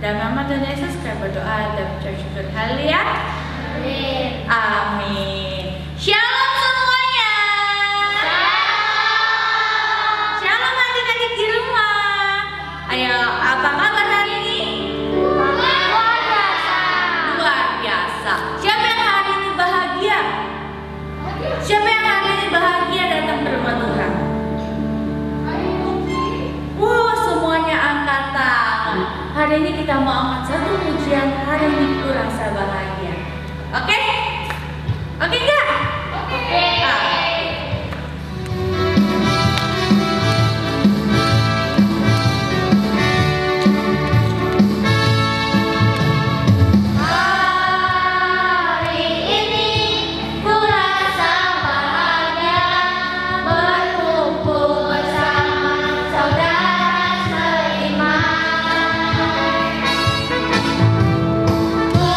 Dan Mama dan Yesus kami berdoa dan ucap syukur. Haleluya. Amin. Amin. Shalom semuanya. Shalom adik-adik di rumah. Ayo, apa kabar hari ini? Luar biasa. Luar biasa. Siapa yang hari ini bahagia? Siapa yang hari ini bahagia datang ke rumah Tuhan? Semuanya angkat tangan. Hari ini kita mau angkat satu pujian. Hari ini ku rasa bahagia. Oke? Oke enggak? Oke. Hari ini ku rasa bahagia berkumpul bersama saudara seiman. Ku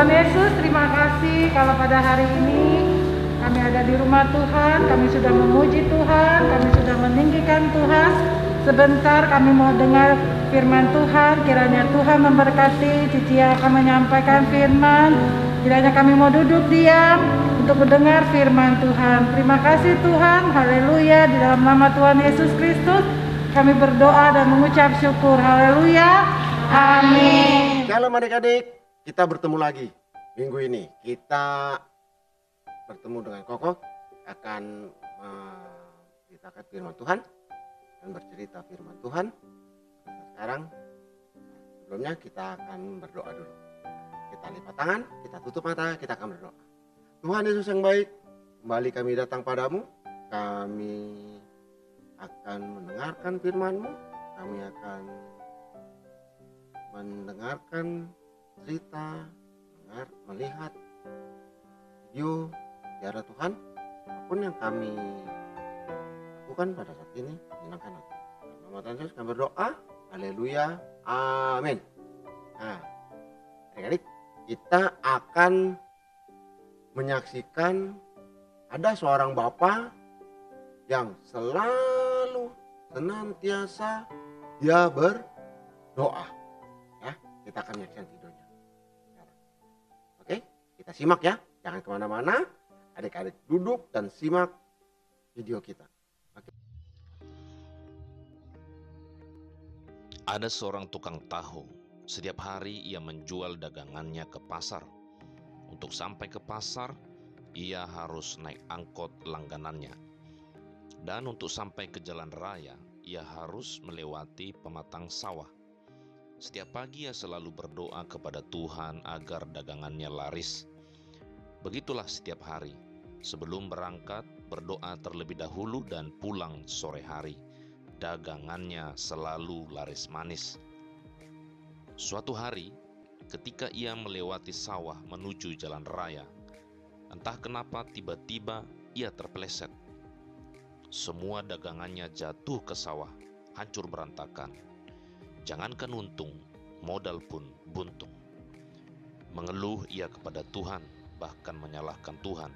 Tuhan Yesus, terima kasih kalau pada hari ini kami ada di rumah Tuhan, kami sudah memuji Tuhan, kami sudah meninggikan Tuhan. Sebentar kami mau dengar firman Tuhan, kiranya Tuhan memberkati Cici akan menyampaikan firman. Kiranya kami mau duduk diam untuk mendengar firman Tuhan. Terima kasih Tuhan, haleluya. Di dalam nama Tuhan Yesus Kristus kami berdoa dan mengucap syukur, haleluya, amin. Shalom adik-adik, kita bertemu lagi minggu ini. Kita bertemu dengan Koko, akan menceritakan firman Tuhan dan bercerita firman Tuhan. Sekarang sebelumnya kita akan berdoa dulu. Kita lipat tangan, kita tutup mata, kita akan berdoa. Tuhan Yesus yang baik, kembali kami datang padamu. Kami akan mendengarkan firman-Mu. Kami akan mendengarkan cerita, melihat video biara Tuhan. Apapun yang kami lakukan pada saat ini, menyenangkan hati. Dalam nama Tuhan Yesus kami berdoa. Haleluya, amin. Nah, adik-adik, kita akan menyaksikan ada seorang bapak yang selalu senantiasa dia berdoa. Ya, kita akan menyaksikan videonya. Oke, kita simak ya. Jangan kemana-mana. Adik-adik duduk dan simak video kita. Oke. Ada seorang tukang tahu. Setiap hari ia menjual dagangannya ke pasar. Untuk sampai ke pasar, ia harus naik angkot langganannya. Dan untuk sampai ke jalan raya, ia harus melewati pematang sawah. Setiap pagi ia selalu berdoa kepada Tuhan agar dagangannya laris. Begitulah setiap hari. Sebelum berangkat, berdoa terlebih dahulu dan pulang sore hari. Dagangannya selalu laris manis. Suatu hari, ketika ia melewati sawah menuju jalan raya, entah kenapa tiba-tiba ia terpeleset. Semua dagangannya jatuh ke sawah, hancur berantakan. Jangankan untung, modal pun buntung. Mengeluh ia kepada Tuhan, bahkan menyalahkan Tuhan.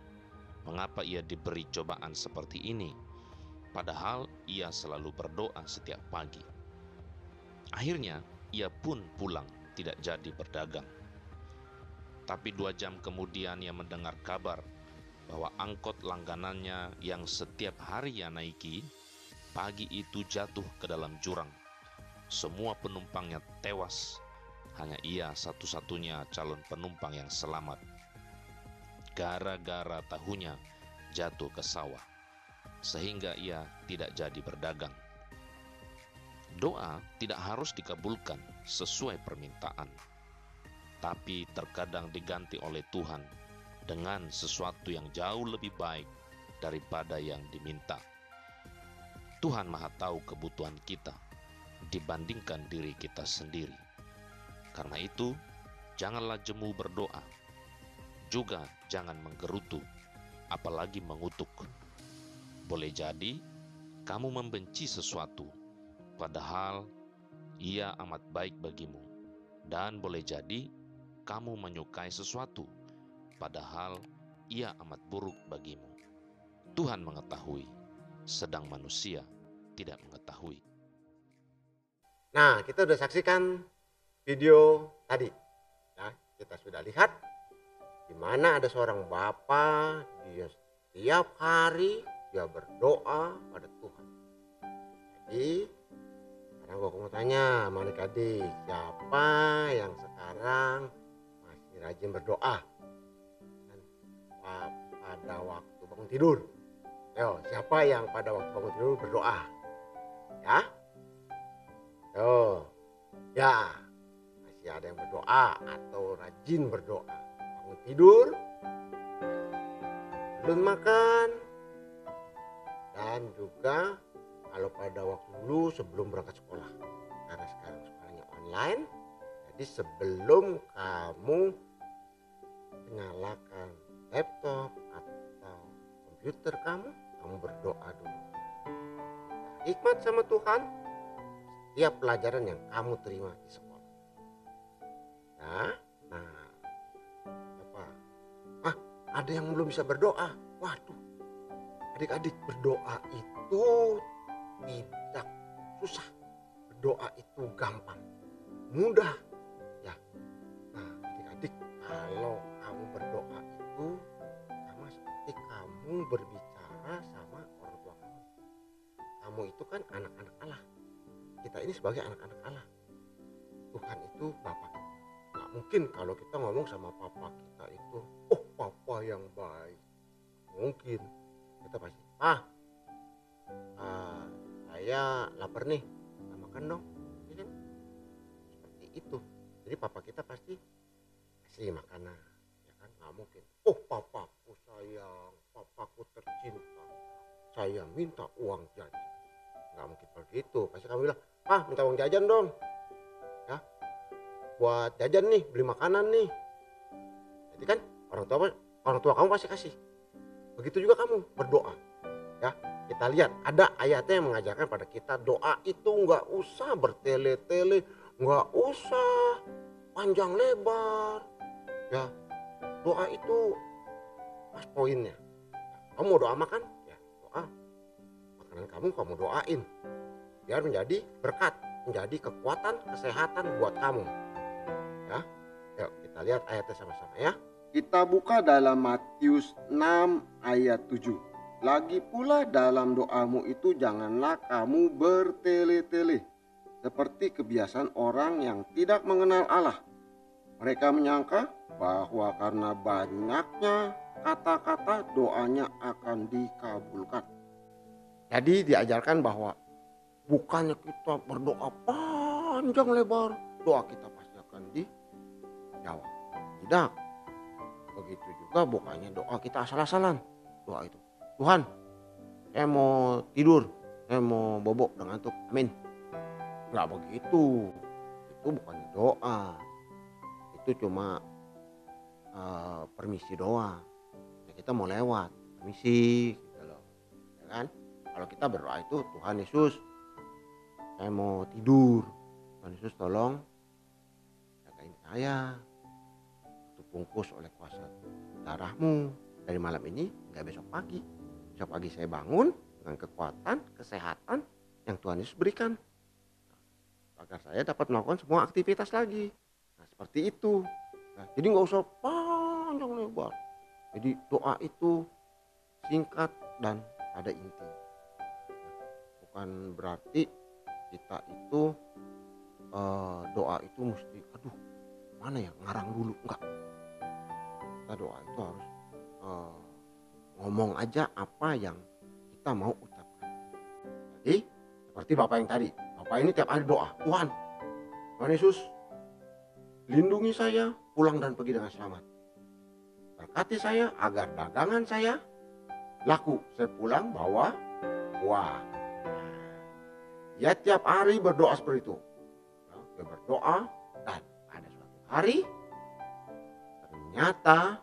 Mengapa ia diberi cobaan seperti ini? Padahal ia selalu berdoa setiap pagi. Akhirnya ia pun pulang, tidak jadi berdagang. Tapi 2 jam kemudian ia mendengar kabar bahwa angkot langganannya yang setiap hari ia naiki, pagi itu jatuh ke dalam jurang. Semua penumpangnya tewas, hanya ia satu-satunya calon penumpang yang selamat. Gara-gara tahunya jatuh ke sawah, sehingga ia tidak jadi berdagang. Doa tidak harus dikabulkan sesuai permintaan, tapi terkadang diganti oleh Tuhan dengan sesuatu yang jauh lebih baik daripada yang diminta. Tuhan Maha tahu kebutuhan kita dibandingkan diri kita sendiri. Karena itu, janganlah jemu berdoa, juga jangan menggerutu, apalagi mengutuk. Boleh jadi kamu membenci sesuatu, padahal ia amat baik bagimu. Dan boleh jadi kamu menyukai sesuatu, padahal ia amat buruk bagimu. Tuhan mengetahui, sedang manusia tidak mengetahui. Nah, kita sudah saksikan video tadi. Nah, kita sudah lihat di mana ada seorang bapak, dia setiap hari dia berdoa pada Tuhan. Jadi, sekarang gue mau tanya sama adik-adik, siapa yang sekarang masih rajin berdoa dan pada waktu bangun tidur? Ayo, siapa yang pada waktu bangun tidur berdoa? Ya? Tuh, ya, masih ada yang berdoa atau rajin berdoa. Bangun tidur, belum makan, dan juga kalau pada waktu dulu sebelum berangkat sekolah. Karena sekarang sekolahnya online, jadi sebelum kamu menyalakan laptop atau komputer kamu berdoa dulu. Hikmat sama Tuhan setiap pelajaran yang kamu terima di sekolah. Nah, ada yang belum bisa berdoa. Waduh, adik-adik, berdoa itu tidak susah. Berdoa itu gampang, mudah. Ya, nah adik-adik, kalau kamu berdoa itu sama seperti kamu berbicara sama orang tua kamu. Kamu itu kan anak-anak Allah. Kita ini sebagai anak-anak Allah. Tuhan itu Bapa. Gak mungkin kalau kita ngomong sama papa kita itu, oh papa yang baik. Mungkin kita pasti, saya lapar nih, kita makan dong. Ya kan? Seperti itu. Jadi papa kita pasti kasih makanan. Ya kan? Gak mungkin, oh papaku sayang, papaku tercinta, saya minta uang jajan. Gak mungkin begitu. Pasti kamu bilang, minta uang jajan dong. Ya, buat jajan nih, beli makanan nih. Jadi kan orang tua kamu pasti kasih. Begitu juga kamu berdoa. Ya, kita lihat ada ayatnya yang mengajarkan pada kita doa itu nggak usah bertele-tele, nggak usah panjang lebar. Ya, doa itu pas poinnya. Kamu mau doa makan? Ya, doa. Makanan kamu doain. Biar menjadi berkat, menjadi kekuatan, kesehatan buat kamu. Ya, yuk kita lihat ayatnya sama-sama ya. Kita buka dalam Matius 6 ayat 7. Lagi pula dalam doamu itu janganlah kamu bertele-tele seperti kebiasaan orang yang tidak mengenal Allah. Mereka menyangka bahwa karena banyaknya kata-kata doanya akan dikabulkan. Jadi diajarkan bahwa bukannya kita berdoa panjang lebar, doa kita pasti akan dijawab. Tidak. Begitu juga bukannya doa kita asal-asalan. Doa itu, Tuhan, saya mau tidur, saya mau bobok dan ngantuk, amin. Nggak begitu. Itu bukannya doa. Itu cuma permisi doang. Ya, kita mau lewat, permisi gitu loh. Ya kan? Kalau kita berdoa itu, Tuhan Yesus, saya mau tidur. Tuhan Yesus tolong jagain saya. Bungkus oleh kuasa darahmu dari malam ini hingga besok pagi. Besok pagi saya bangun dengan kekuatan, kesehatan yang Tuhan Yesus berikan. Agar saya dapat melakukan semua aktivitas lagi. Nah seperti itu. Nah, jadi nggak usah panjang lebar. Jadi doa itu singkat dan ada inti. Bukan berarti kita itu doa itu mesti mana ya ngarang dulu, enggak. Kita doa itu harus ngomong aja apa yang kita mau ucapkan. Jadi seperti Bapak yang tadi, Bapak ini tiap hari doa, Tuhan Yesus lindungi saya pulang dan pergi dengan selamat. Berkati saya agar dagangan saya laku, saya pulang bawa uang. Ya tiap hari berdoa seperti itu. Dia berdoa dan pada suatu hari ternyata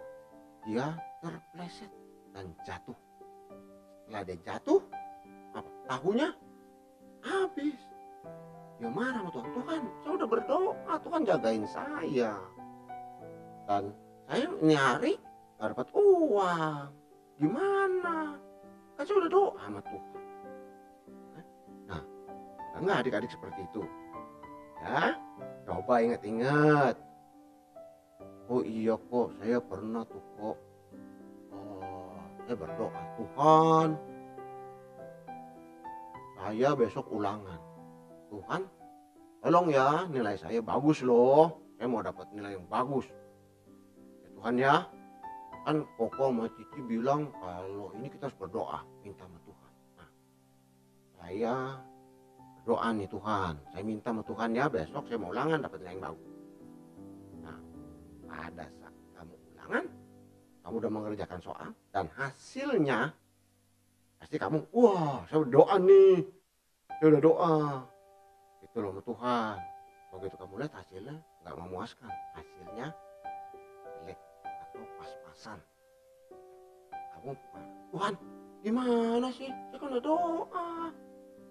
dia terpleset dan jatuh. Setelah dia jatuh, tahunya habis. Dia marah sama Tuhan. Tuhan, saya udah berdoa, Tuhan jagain saya. Dan saya nyari gak dapat uang. Gimana? Kan saya udah doa sama Tuhan. Nah, enggak adik-adik seperti itu. Ya, coba ingat-ingat. Oh iya kok, saya pernah tuh kok. Saya berdoa, Tuhan, saya besok ulangan. Tuhan, tolong ya nilai saya bagus loh. Saya mau dapat nilai yang bagus. Ya Tuhan ya, kan Koko sama Cici bilang kalau ini kita harus berdoa, minta sama Tuhan. Nah, saya berdoa nih Tuhan. Saya minta sama Tuhan ya besok saya mau ulangan dapat nilai yang bagus. Pada saat kamu ulangan, kamu udah mengerjakan soal dan hasilnya pasti kamu, wah saya udah doa nih, saya udah doa. Itu loh Tuhan. Begitu kamu lihat hasilnya nggak memuaskan, hasilnya jelek atau pas-pasan. Kamu, Tuhan gimana sih? Saya kan udah doa.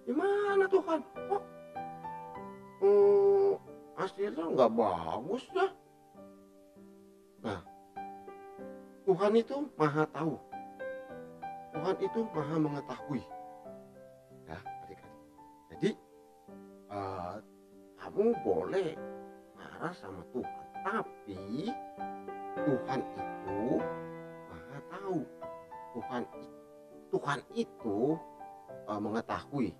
Gimana Tuhan? Kok hasilnya nggak bagus ya? Nah, Tuhan itu maha tahu. Tuhan itu maha mengetahui. Ya, adik-adik. Jadi kamu boleh marah sama Tuhan, tapi Tuhan itu maha tahu. Tuhan itu mengetahui.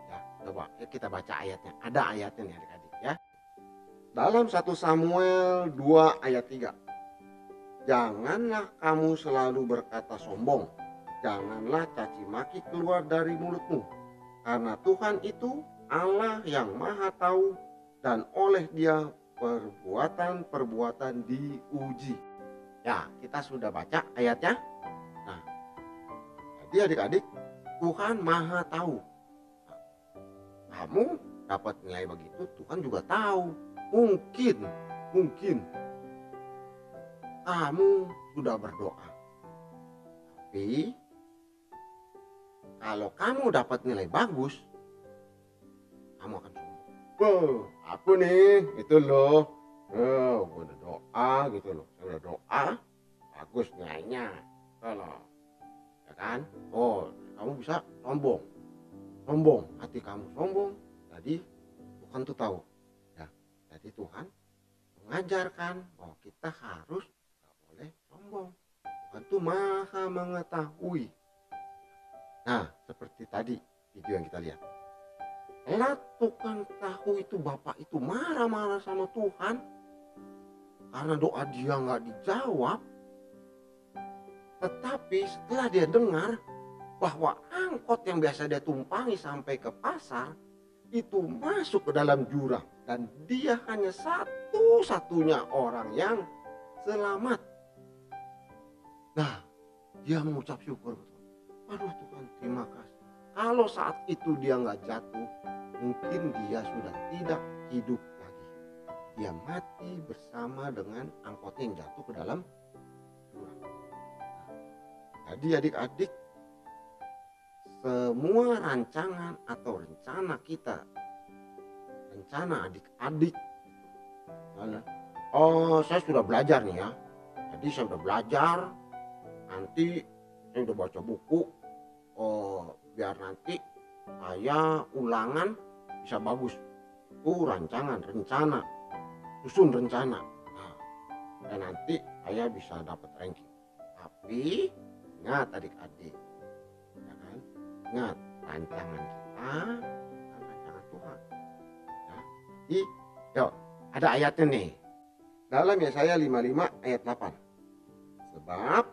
Ya, coba kita baca ayatnya. Ada ayatnya nih adik-adik ya. Dalam 1 Samuel 2 ayat 3. Janganlah kamu selalu berkata sombong. Janganlah caci maki keluar dari mulutmu. Karena Tuhan itu Allah yang maha tahu dan oleh Dia perbuatan-perbuatan diuji. Ya, kita sudah baca ayatnya. Nah, jadi adik-adik, Tuhan maha tahu. Kamu dapat nilai begitu, Tuhan juga tahu. Mungkin kamu sudah berdoa. Tapi kalau kamu dapat nilai bagus, kamu akan sombong. Aku nih, gitu loh. Gue udah doa gitu loh. Saya udah doa, bagus nilainya. Kalau, ya kan? Oh, kamu bisa sombong. Hati kamu sombong. Jadi Tuhan tuh tahu. Ya, jadi Tuhan mengajarkan bahwa kita harus gak boleh sombong. Tuhan tuh maha mengetahui. Nah, seperti tadi video yang kita lihat. Lah Tuhan tahu itu Bapak itu marah-marah sama Tuhan karena doa dia nggak dijawab. Tetapi setelah dia dengar bahwa angkot yang biasa dia tumpangi sampai ke pasar itu masuk ke dalam jurang dan dia hanya satu-satunya orang yang selamat. Nah, dia mengucap syukur. Aduh Tuhan, terima kasih. Kalau saat itu dia nggak jatuh, mungkin dia sudah tidak hidup lagi. Dia mati bersama dengan angkotnya yang jatuh ke dalam jurang. Jadi adik-adik, semua rancangan atau rencana kita, rencana adik-adik, oh saya sudah belajar nih ya. Jadi saya sudah belajar, nanti saya udah baca buku, biar nanti saya ulangan bisa bagus. Itu rancangan, rencana, susun rencana. Nah, dan nanti saya bisa dapat ranking. Tapi ingat adik-adik, ya kan? Ingat rancangan kita dan rancangan Tuhan. Ya. Jadi, yuk, ada ayatnya nih. Dalam Yesaya 55 ayat 8. Sebab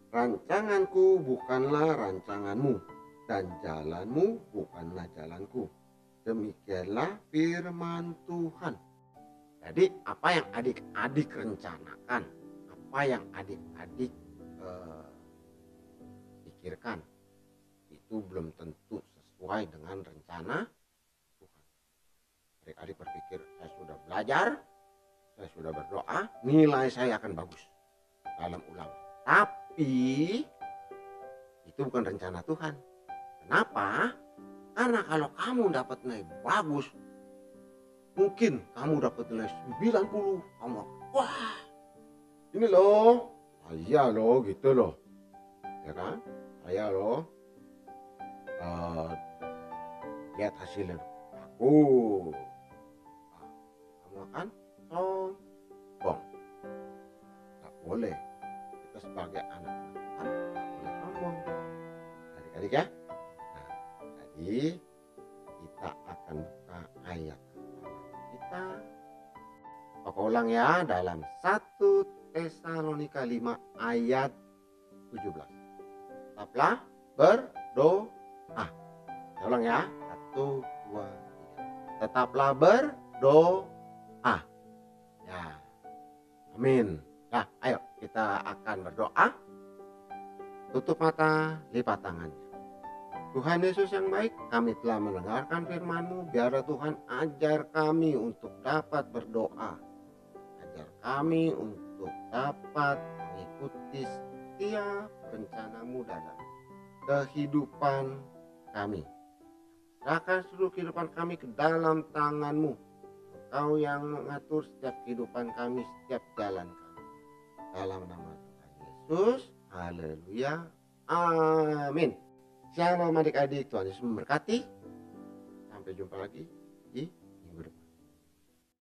rancanganku bukanlah rancanganmu dan jalanmu bukanlah jalanku. Demikianlah firman Tuhan. Jadi apa yang adik-adik rencanakan, apa yang adik-adik pikirkan, itu belum tentu sesuai dengan rencana Tuhan. Adik-adik berpikir, saya sudah belajar, saya sudah berdoa, nilai saya akan bagus dalam ulangan. Tapi itu bukan rencana Tuhan. Kenapa? Karena kalau kamu dapat nilai bagus, mungkin kamu dapat nilai 90, kamu wah ini loh, saya loh gitu loh, ya kan? Saya loh lihat hasilnya bagus, kamu akan sombong. Gak boleh. Kita sebagai anak Tuhan gak boleh sombong. Adik-adik ya. Nah, jadi kita akan buka ayat kita. Pokok ulang ya, dalam 1 Tesalonika 5 ayat 17. Tetaplah berdoa. Saya ulang ya. 1, 2, 3. Tetaplah berdoa. Ya. Amin. Ya, ayo kita akan berdoa. Tutup mata, lipat tangannya. Tuhan Yesus yang baik, kami telah mendengarkan firman-Mu. Biarlah Tuhan ajar kami untuk dapat berdoa. Ajar kami untuk dapat mengikuti setiap rencana-Mu dalam kehidupan kami. Serahkan seluruh kehidupan kami ke dalam tangan-Mu. Engkau yang mengatur setiap kehidupan kami, setiap jalan kami. Dalam nama Tuhan Yesus. Haleluya. Amin. Shalom adik-adik, Tuhan Yesus memberkati. Sampai jumpa lagi di